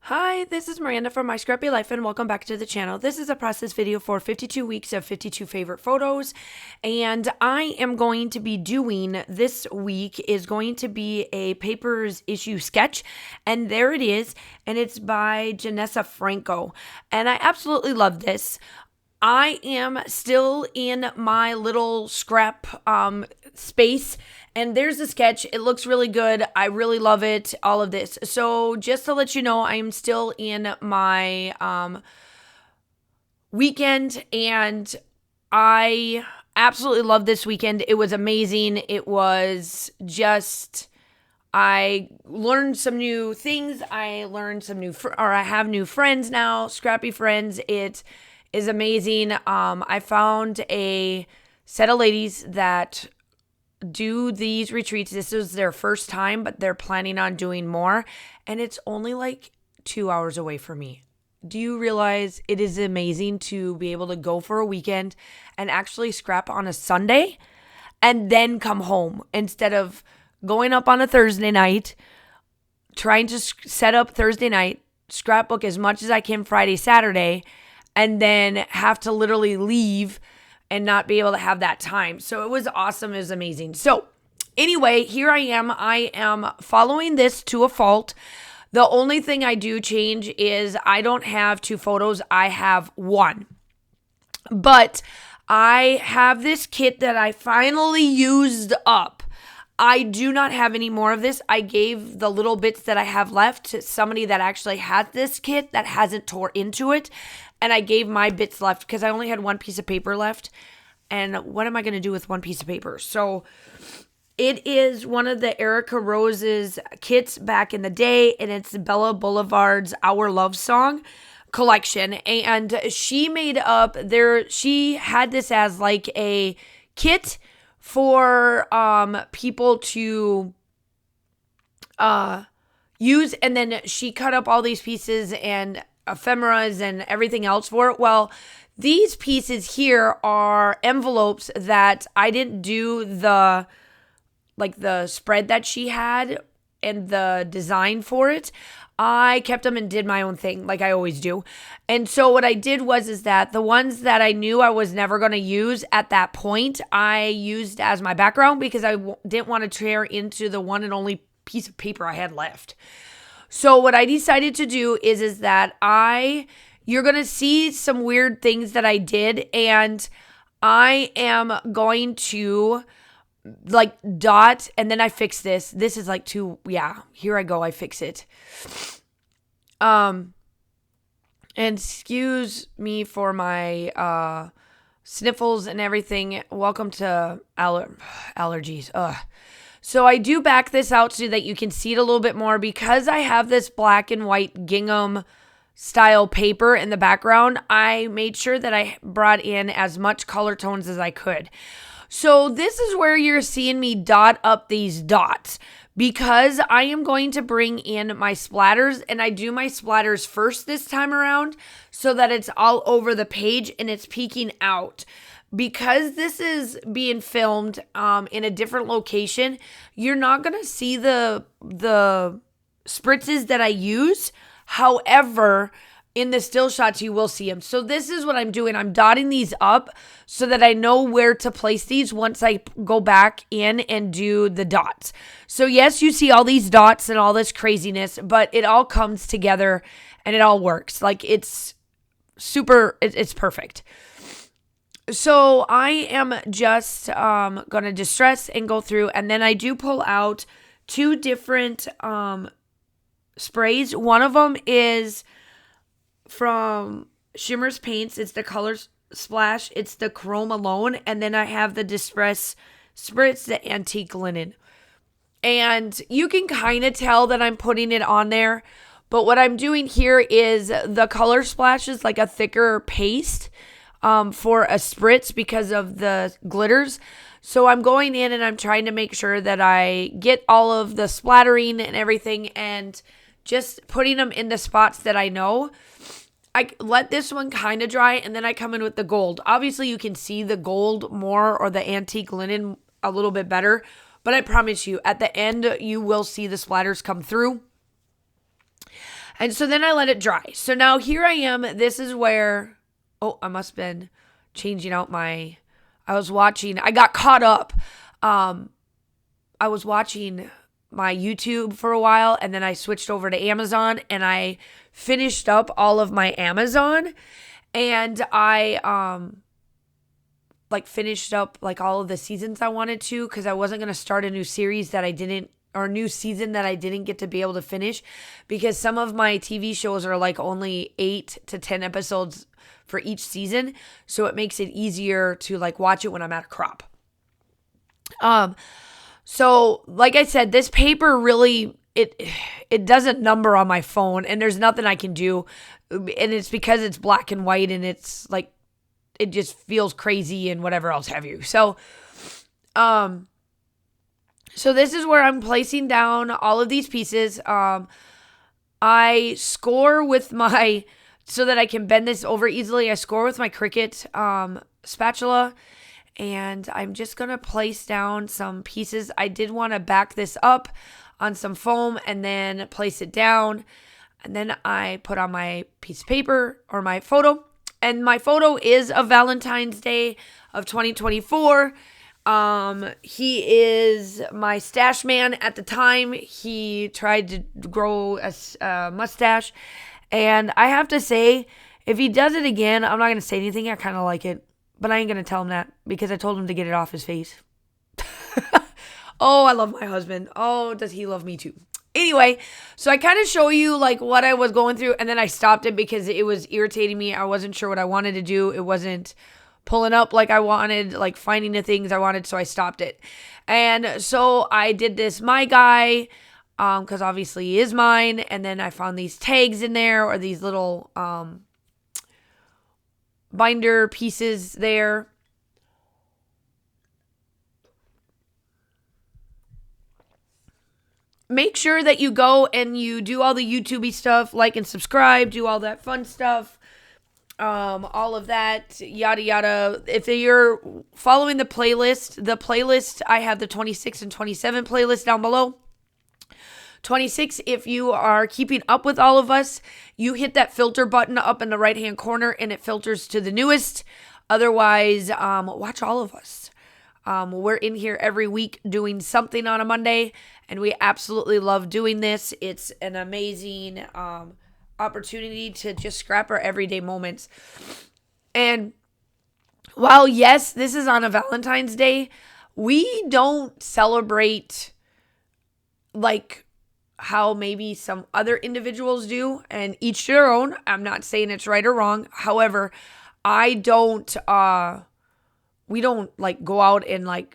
Hi, this is Miranda from My Scrappy Life and welcome back to the channel. This is a process video for 52 weeks of 52 favorite photos, and I am going to be doing this week is going to be a papers issue sketch, and there it is, and it's by Janessa Franco, and I absolutely love this. I am still in my little scrap space, and there's a sketch. It looks really good. I really love it, all of this. So just to let you know, I am still in my weekend, and I absolutely love this weekend. It was amazing. It was just... I learned some new things. I learned some new, I have new friends now, scrappy friends. It is amazing. I found a set of ladies that do these retreats. This is their first time, but they're planning on doing more. And it's only like 2 hours away from me. Do you realize it is amazing to be able to go for a weekend and actually scrap on a Sunday and then come home instead of going up on a Thursday night, trying to set up Thursday night, scrapbook as much as I can Friday, Saturday, and then have to literally leave and not be able to have that time. So it was awesome. It was amazing. So anyway, here I am. I am following this to a fault. The only thing I do change is I don't have 2 photos. I have 1. But I have this kit that I finally used up. I do not have any more of this. I gave the little bits that I have left to somebody that actually has this kit that hasn't tore into it. And I gave my bits left because I only had 1 piece of paper left. And what am I going to do with 1 piece of paper? So it is one of the Erica Rose's kits back in the day. And it's Bella Boulevard's Our Love Song collection. And she made up she had this as like a kit for people to use, and then she cut up all these pieces and ephemeras and everything else for it. Well, these pieces here are envelopes that I didn't do the spread that she had and the design for it. I kept them and did my own thing like I always do. And so what I did is that the ones that I knew I was never going to use at that point, I used as my background because I didn't want to tear into the one and only piece of paper I had left. So what I decided to do is that you're going to see some weird things that I did, and I am going to like dot, and then I fix this. This is like here I go. I fix it. And excuse me for my sniffles and everything. Welcome to allergies. So I do back this out so that you can see it a little bit more because I have this black and white gingham style paper in the background. I made sure that I brought in as much color tones as I could. So this is where you're seeing me dot up these dots because I am going to bring in my splatters, and I do my splatters first this time around so that it's all over the page and it's peeking out. Because this is being filmed in a different location, you're not going to see the spritzes that I use. However, in the still shots, you will see them. So this is what I'm doing. I'm dotting these up so that I know where to place these once I go back in and do the dots. So yes, you see all these dots and all this craziness, but it all comes together and it all works. Like it's super, it's perfect. So I am just going to distress and go through, and then I do pull out 2 different sprays. One of them is from Shimmer's Paints. It's the Color Splash. It's the Chrome Alone. And then I have the Distress Spritz, the Antique Linen. And you can kind of tell that I'm putting it on there. But what I'm doing here is the Color Splash is like a thicker paste for a spritz because of the glitters. So I'm going in and I'm trying to make sure that I get all of the splattering and everything and just putting them in the spots that I know. I let this one kind of dry and then I come in with the gold. Obviously you can see the gold more or the antique linen a little bit better, but I promise you at the end you will see the splatters come through. And so then I let it dry. So now here I am. This is where, I must have been changing out I got caught up. I was watching my YouTube for a while, and then I switched over to Amazon, and I finished up all of my Amazon, and I finished up all of the seasons I wanted to, because I wasn't going to start a new series that I didn't, or a new season that I didn't get to be able to finish, because some of my TV shows are only 8 to 10 episodes for each season, so it makes it easier to watch it when I'm at a crop. So like I said, this paper really, it doesn't number on my phone, and there's nothing I can do, and it's because it's black and white, and it's it just feels crazy and whatever else have you. So this is where I'm placing down all of these pieces. I score with so that I can bend this over easily, I score with my Cricut spatula, and I'm just going to place down some pieces. I did want to back this up on some foam and then place it down, and then I put on my piece of paper, or my photo, and my photo is of Valentine's Day of 2024. He is my stash man at the time. He tried to grow a mustache, and I have to say, if he does it again, I'm not going to say anything. I kind of like it, but I ain't going to tell him that, because I told him to get it off his face. Oh, I love my husband. Oh, does he love me too? Anyway, so I kind of show you what I was going through, and then I stopped it because it was irritating me. I wasn't sure what I wanted to do. It wasn't pulling up like I wanted, finding the things I wanted, so I stopped it. And so I did this my guy, because obviously he is mine, and then I found these tags in there, or these little binder pieces there. Make sure that you go and you do all the YouTube-y stuff, like and subscribe, do all that fun stuff, all of that, yada yada. If you're following the playlist, I have the 26 and 27 playlist down below. 26, if you are keeping up with all of us, you hit that filter button up in the right-hand corner, and it filters to the newest. Otherwise, watch all of us. We're in here every week doing something on a Monday, and we absolutely love doing this. It's an amazing opportunity to just scrap our everyday moments. And while, yes, this is on a Valentine's Day, we don't celebrate how maybe some other individuals do, and each their own. I'm not saying it's right or wrong. However, we don't go out and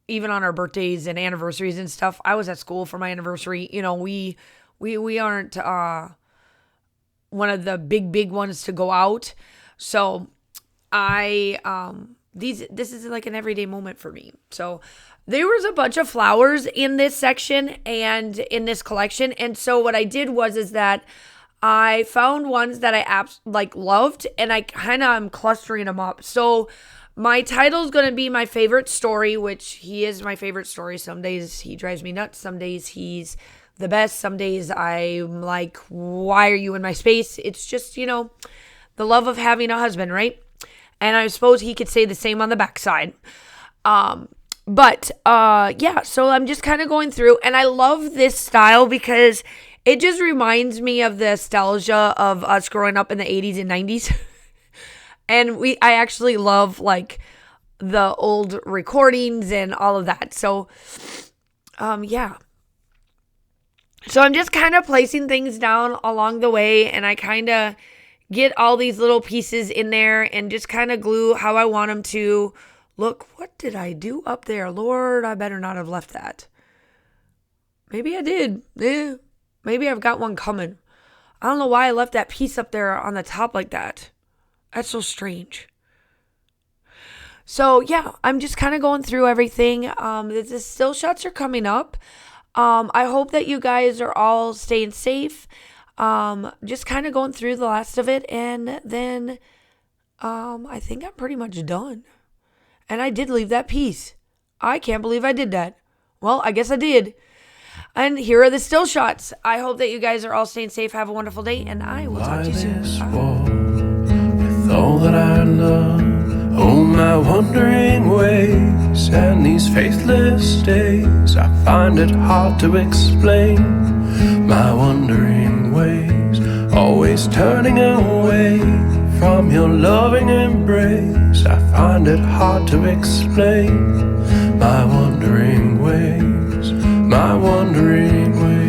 even on our birthdays and anniversaries and stuff. I was at school for my anniversary. We aren't one of the big ones to go out. So this is an everyday moment for me. So there was a bunch of flowers in this section and in this collection. And so what I did is that I found ones that I loved, and I kind of am clustering them up. So my title is going to be my favorite story, which he is my favorite story. Some days he drives me nuts. Some days he's the best. Some days I'm like, why are you in my space? It's just, the love of having a husband, right? And I suppose he could say the same on the backside. So I'm just kind of going through, and I love this style because it just reminds me of the nostalgia of us growing up in the 80s and 90s. And I actually love the old recordings and all of that. So, yeah. So I'm just kind of placing things down along the way, and I kind of get all these little pieces in there and just kind of glue how I want them to. Look, what did I do up there? Lord, I better not have left that. Maybe I did. Yeah. Maybe I've got one coming. I don't know why I left that piece up there on the top like that. That's so strange. So, yeah, I'm just kind of going through everything. The still shots are coming up. I hope that you guys are all staying safe. Just kind of going through the last of it. And then I think I'm pretty much done. And I did leave that piece. I can't believe I did that. Well, I guess I did. And here are the still shots. I hope that you guys are all staying safe. Have a wonderful day, and I will talk to you soon. With all that I love, oh my wandering ways, and these faithless days, I find it hard to explain my wandering ways, always turning away from your loving embrace. I find it hard to explain my wandering ways, my wandering ways.